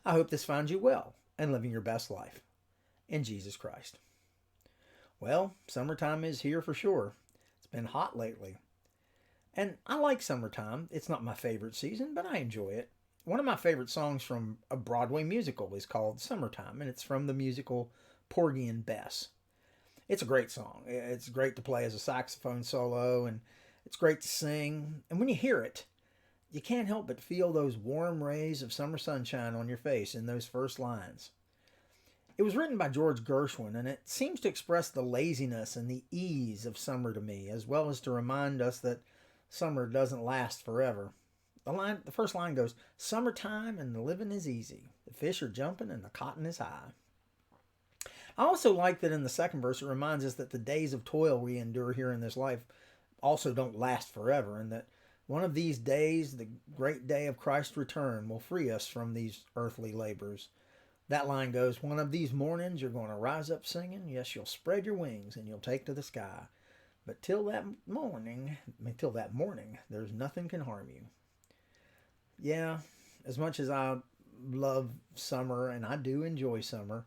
I hope this finds you well and living your best life in Jesus Christ. Well, summertime is here for sure. It's been hot lately. And I like summertime. It's not my favorite season, but I enjoy it. One of my favorite songs from a Broadway musical is called Summertime, and it's from the musical Porgy and Bess. It's a great song. It's great to play as a saxophone solo, and it's great to sing. And when you hear it, you can't help but feel those warm rays of summer sunshine on your face in those first lines. It was written by George Gershwin, and it seems to express the laziness and the ease of summer to me, as well as to remind us that summer doesn't last forever. The first line goes, "Summertime and the living is easy. The fish are jumping and the cotton is high." I also like that in the second verse it reminds us that the days of toil we endure here in this life also don't last forever, and that one of these days, the great day of Christ's return, will free us from these earthly labors. That line goes, "One of these mornings you're going to rise up singing. Yes, you'll spread your wings and you'll take to the sky. But till that morning, there's nothing can harm you." Yeah, as much as I love summer and I do enjoy summer,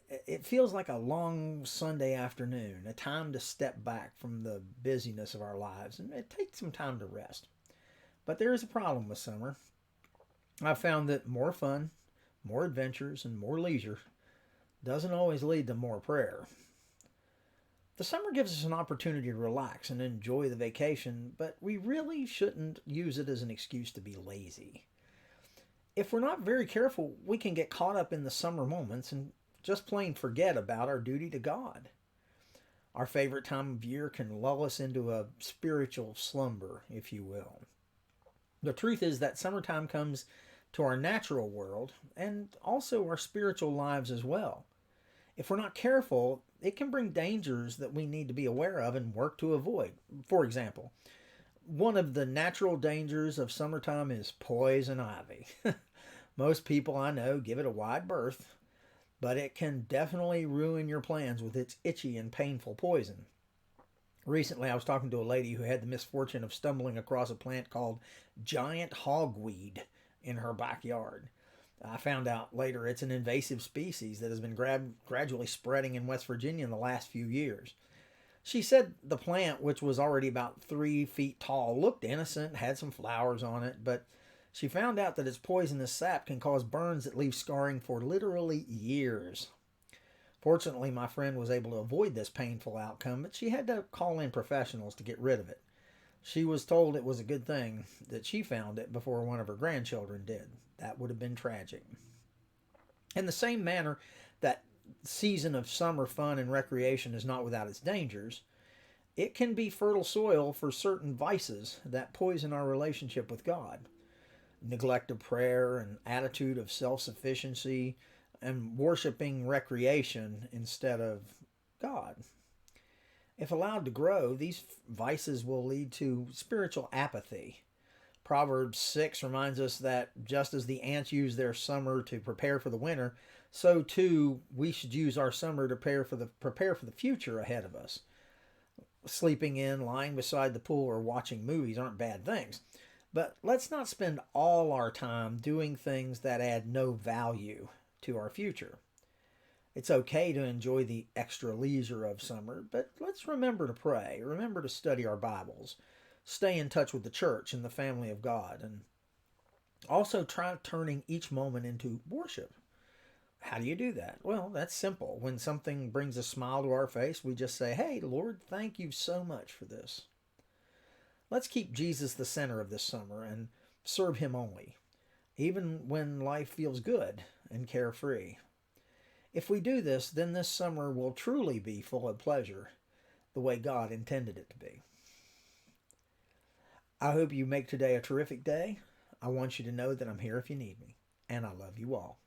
it feels like a long Sunday afternoon, a time to step back from the busyness of our lives and it takes some time to rest. But there is a problem with summer. I've found that more fun, more adventures, and more leisure doesn't always lead to more prayer. The summer gives us an opportunity to relax and enjoy the vacation, but we really shouldn't use it as an excuse to be lazy. If we're not very careful, we can get caught up in the summer moments and just plain forget about our duty to God. Our favorite time of year can lull us into a spiritual slumber, if you will. The truth is that summertime comes to our natural world and also our spiritual lives as well. If we're not careful, it can bring dangers that we need to be aware of and work to avoid. For example, one of the natural dangers of summertime is poison ivy. Most people I know give it a wide berth, but it can definitely ruin your plans with its itchy and painful poison. Recently, I was talking to a lady who had the misfortune of stumbling across a plant called giant hogweed in her backyard. I found out later it's an invasive species that has been gradually spreading in West Virginia in the last few years. She said the plant, which was already about 3 feet tall, looked innocent, had some flowers on it, but she found out that its poisonous sap can cause burns that leave scarring for literally years. Fortunately, my friend was able to avoid this painful outcome, but she had to call in professionals to get rid of it. She was told it was a good thing that she found it before one of her grandchildren did. That would have been tragic. In the same manner that season of summer fun and recreation is not without its dangers, it can be fertile soil for certain vices that poison our relationship with God. Neglect of prayer, an attitude of self sufficiency, and worshiping recreation instead of God. If allowed to grow, these vices will lead to spiritual apathy. Proverbs 6 reminds us that just as the ants use their summer to prepare for the winter, so too we should use our summer to prepare for the future ahead of us. Sleeping in, lying beside the pool, or watching movies aren't bad things. But let's not spend all our time doing things that add no value to our future. It's okay to enjoy the extra leisure of summer, but let's remember to pray, remember to study our Bibles, stay in touch with the church and the family of God, and also try turning each moment into worship. How do you do that? Well, that's simple. When something brings a smile to our face, we just say, "Hey, Lord, thank you so much for this." Let's keep Jesus the center of this summer and serve Him only, even when life feels good and carefree. If we do this, then this summer will truly be full of pleasure, the way God intended it to be. I hope you make today a terrific day. I want you to know that I'm here if you need me, and I love you all.